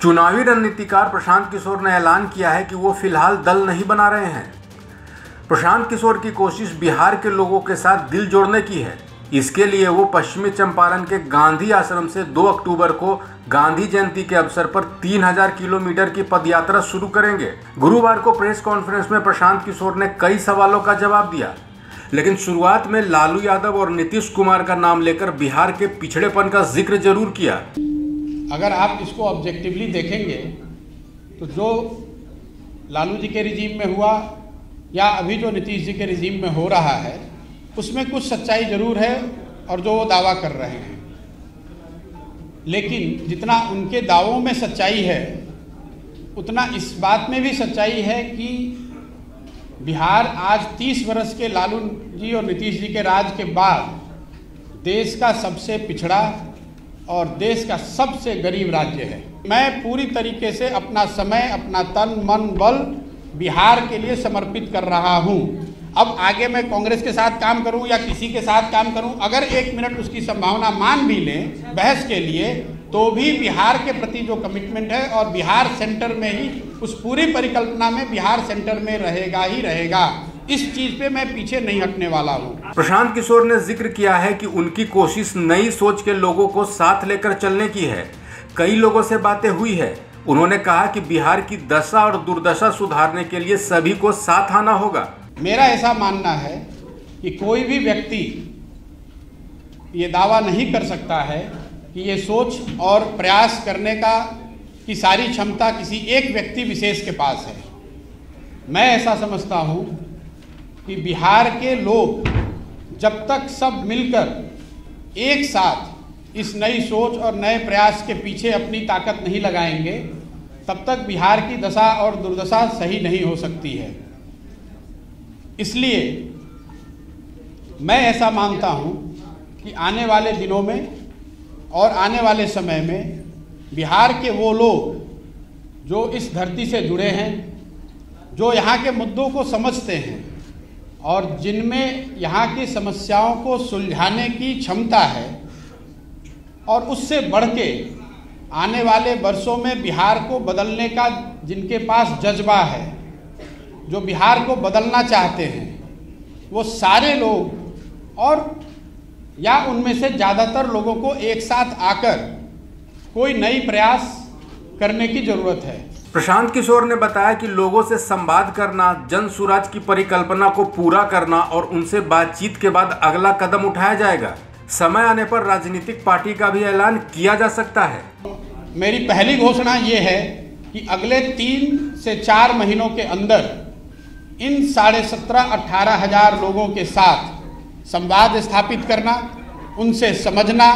चुनावी रणनीतिकार प्रशांत किशोर ने ऐलान किया है कि वो फिलहाल दल नहीं बना रहे हैं। प्रशांत किशोर की कोशिश बिहार के लोगों के साथ दिल जोड़ने की है। इसके लिए वो पश्चिमी चंपारण के गांधी आश्रम से 2 अक्टूबर को गांधी जयंती के अवसर पर 3000 किलोमीटर की पदयात्रा शुरू करेंगे। गुरुवार को प्रेस कॉन्फ्रेंस में प्रशांत किशोर ने कई सवालों का जवाब दिया, लेकिन शुरुआत में लालू यादव और नीतीश कुमार का नाम लेकर बिहार के पिछड़ेपन का जिक्र जरूर किया। अगर आप इसको ऑब्जेक्टिवली देखेंगे तो जो लालू जी के रिजीम में हुआ या अभी जो नीतीश जी के रिजीम में हो रहा है उसमें कुछ सच्चाई जरूर है और जो वो दावा कर रहे हैं, लेकिन जितना उनके दावों में सच्चाई है उतना इस बात में भी सच्चाई है कि बिहार आज 30 वर्ष के लालू जी और नीतीश जी के राज के बाद देश का सबसे पिछड़ा और देश का सबसे गरीब राज्य है। मैं पूरी तरीके से अपना समय, अपना तन मन बल बिहार के लिए समर्पित कर रहा हूं। अब आगे मैं कांग्रेस के साथ काम करूं या किसी के साथ काम करूं, अगर 1 मिनट उसकी संभावना मान भी लें बहस के लिए, तो भी बिहार के प्रति जो कमिटमेंट है और बिहार सेंटर में ही, उस पूरी परिकल्पना में बिहार सेंटर में रहेगा ही रहेगा। इस चीज पे मैं पीछे नहीं हटने वाला हूँ। प्रशांत किशोर ने जिक्र किया है कि उनकी कोशिश नई सोच के लोगों को साथ लेकर चलने की है। कई लोगों से बातें हुई है। उन्होंने कहा कि बिहार की दशा और दुर्दशा सुधारने के लिए सभी को साथ आना होगा। मेरा ऐसा मानना है कि कोई भी व्यक्ति ये दावा नहीं कर सकता है कि ये सोच और प्रयास करने की सारी क्षमता किसी एक व्यक्ति विशेष के पास है। मैं ऐसा समझता हूँ कि बिहार के लोग जब तक सब मिलकर एक साथ इस नई सोच और नए प्रयास के पीछे अपनी ताकत नहीं लगाएंगे, तब तक बिहार की दशा और दुर्दशा सही नहीं हो सकती है। इसलिए मैं ऐसा मानता हूं कि आने वाले दिनों में और आने वाले समय में बिहार के वो लोग जो इस धरती से जुड़े हैं, जो यहाँ के मुद्दों को समझते हैं और जिनमें यहाँ की समस्याओं को सुलझाने की क्षमता है और उससे बढ़ के आने वाले वर्षों में बिहार को बदलने का जिनके पास जज्बा है, जो बिहार को बदलना चाहते हैं, वो सारे लोग और या उनमें से ज़्यादातर लोगों को एक साथ आकर कोई नई प्रयास करने की ज़रूरत है। प्रशांत किशोर ने बताया कि लोगों से संवाद करना, जन सुराज की परिकल्पना को पूरा करना और उनसे बातचीत के बाद अगला कदम उठाया जाएगा। समय आने पर राजनीतिक पार्टी का भी ऐलान किया जा सकता है। मेरी पहली घोषणा ये है कि अगले 3 से 4 महीनों के अंदर इन 17,500-18 हज़ार लोगों के साथ संवाद स्थापित करना, उनसे समझना,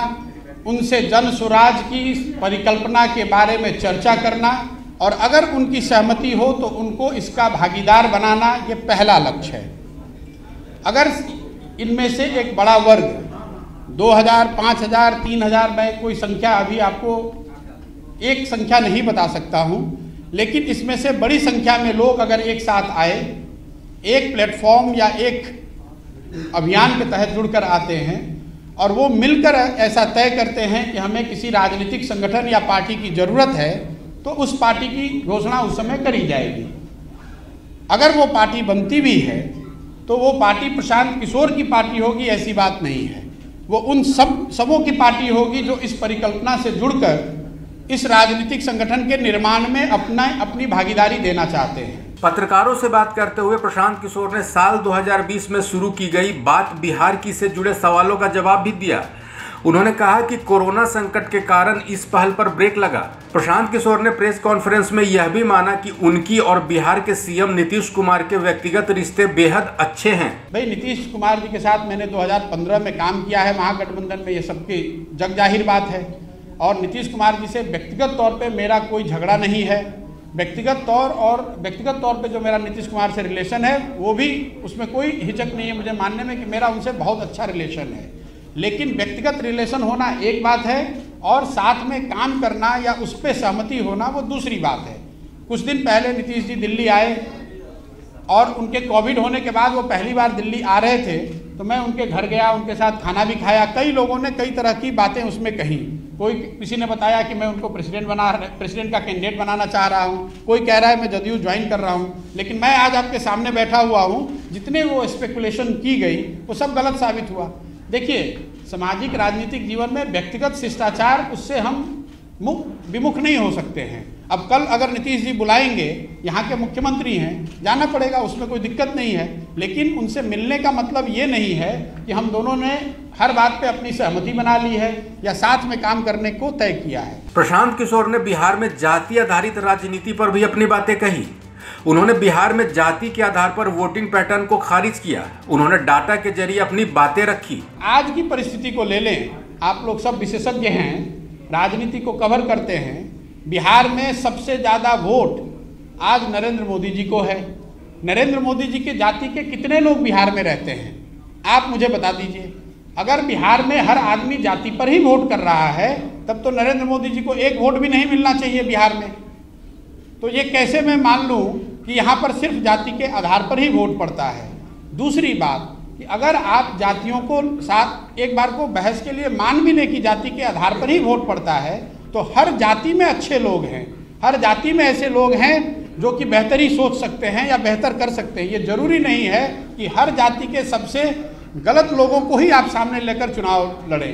उनसे जन सुराज की परिकल्पना के बारे में चर्चा करना और अगर उनकी सहमति हो तो उनको इसका भागीदार बनाना, ये पहला लक्ष्य है। अगर इनमें से एक बड़ा वर्ग 2000, 5000, 3000, मैं कोई संख्या अभी आपको एक संख्या नहीं बता सकता हूं, लेकिन इसमें से बड़ी संख्या में लोग अगर एक साथ आए, एक प्लेटफॉर्म या एक अभियान के तहत जुड़कर आते हैं और वो मिलकर ऐसा तय करते हैं कि हमें किसी राजनीतिक संगठन या पार्टी की ज़रूरत है, तो उस पार्टी की घोषणा उस समय करी जाएगी। अगर वो पार्टी बनती भी है तो वो पार्टी प्रशांत किशोर की पार्टी होगी, ऐसी बात नहीं है। वो उन सबों की पार्टी होगी जो इस परिकल्पना से जुड़कर इस राजनीतिक संगठन के निर्माण में अपनी भागीदारी देना चाहते हैं। पत्रकारों से बात करते हुए प्रशांत किशोर ने साल 2020 में शुरू की गई बात बिहार की से जुड़े सवालों का जवाब भी दिया। उन्होंने कहा कि कोरोना संकट के कारण इस पहल पर ब्रेक लगा। प्रशांत किशोर ने प्रेस कॉन्फ्रेंस में यह भी माना कि उनकी और बिहार के सीएम नीतीश कुमार के व्यक्तिगत रिश्ते बेहद अच्छे हैं। भाई, नीतीश कुमार जी के साथ मैंने 2015 में काम किया है महागठबंधन में, ये सबकी जग जाहिर बात है। और नीतीश कुमार जी से व्यक्तिगत तौर पर मेरा कोई झगड़ा नहीं है। व्यक्तिगत तौर पे जो मेरा नीतीश कुमार से रिलेशन है, वो भी उसमें कोई हिचक नहीं है मुझे मानने में कि मेरा उनसे बहुत अच्छा रिलेशन है। लेकिन व्यक्तिगत रिलेशन होना एक बात है और साथ में काम करना या उस पर सहमति होना वो दूसरी बात है। कुछ दिन पहले नीतीश जी दिल्ली आए और उनके कोविड होने के बाद वो पहली बार दिल्ली आ रहे थे, तो मैं उनके घर गया, उनके साथ खाना भी खाया। कई लोगों ने कई तरह की बातें उसमें कही, कोई किसी ने बताया कि मैं उनको प्रेसिडेंट का कैंडिडेट बनाना चाह रहा हूँ, कोई कह रहा है मैं जदयू ज्वाइन कर रहा हूँ। लेकिन मैं आज आपके सामने बैठा हुआ हूँ, जितने वो स्पेकुलेशन की गई वो सब गलत साबित हुआ। देखिए, सामाजिक राजनीतिक जीवन में व्यक्तिगत शिष्टाचार, उससे हम विमुख नहीं हो सकते हैं। अब कल अगर नीतीश जी बुलाएंगे, यहाँ के मुख्यमंत्री हैं, जाना पड़ेगा, उसमें कोई दिक्कत नहीं है। लेकिन उनसे मिलने का मतलब ये नहीं है कि हम दोनों ने हर बात पे अपनी सहमति बना ली है या साथ में काम करने को तय किया है। प्रशांत किशोर ने बिहार में जाति आधारित राजनीति पर भी अपनी बातें कही। उन्होंने बिहार में जाति के आधार पर वोटिंग पैटर्न को खारिज किया। उन्होंने डाटा के जरिए अपनी बातें रखी। आज की परिस्थिति को ले लें, आप लोग सब विशेषज्ञ हैं, राजनीति को कवर करते हैं। बिहार में सबसे ज़्यादा वोट आज नरेंद्र मोदी जी को है। नरेंद्र मोदी जी के जाति के कितने लोग बिहार में रहते हैं, आप मुझे बता दीजिए। अगर बिहार में हर आदमी जाति पर ही वोट कर रहा है, तब तो नरेंद्र मोदी जी को एक वोट भी नहीं मिलना चाहिए बिहार में। तो ये कैसे मैं मान लूँ कि यहाँ पर सिर्फ जाति के आधार पर ही वोट पड़ता है। दूसरी बात कि अगर आप जातियों को साथ एक बार को बहस के लिए मान भी लें कि जाति के आधार पर ही वोट पड़ता है, तो हर जाति में अच्छे लोग हैं, हर जाति में ऐसे लोग हैं जो कि बेहतरी सोच सकते हैं या बेहतर कर सकते हैं। ये जरूरी नहीं है कि हर जाति के सबसे गलत लोगों को ही आप सामने लेकर चुनाव लड़ें।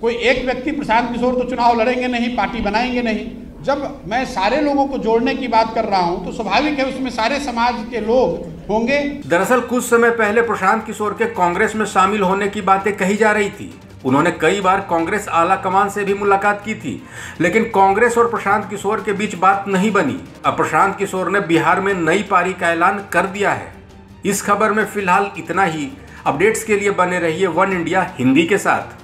कोई एक व्यक्ति प्रशांत किशोर तो चुनाव लड़ेंगे नहीं, पार्टी बनाएंगे नहीं। जब मैं सारे लोगों को जोड़ने की बात कर रहा हूं तो स्वाभाविक है उसमें सारे समाज के लोग होंगे। दरअसल कुछ समय पहले प्रशांत किशोर के कांग्रेस में शामिल होने की बातें कही जा रही थी। उन्होंने कई बार कांग्रेस आला कमान से भी मुलाकात की थी, लेकिन कांग्रेस और प्रशांत किशोर के बीच बात नहीं बनी। अब प्रशांत किशोर ने बिहार में नई पारी का ऐलान कर दिया है। इस खबर में फिलहाल इतना ही। अपडेट्स के लिए बने रहिए वन इंडिया हिंदी के साथ।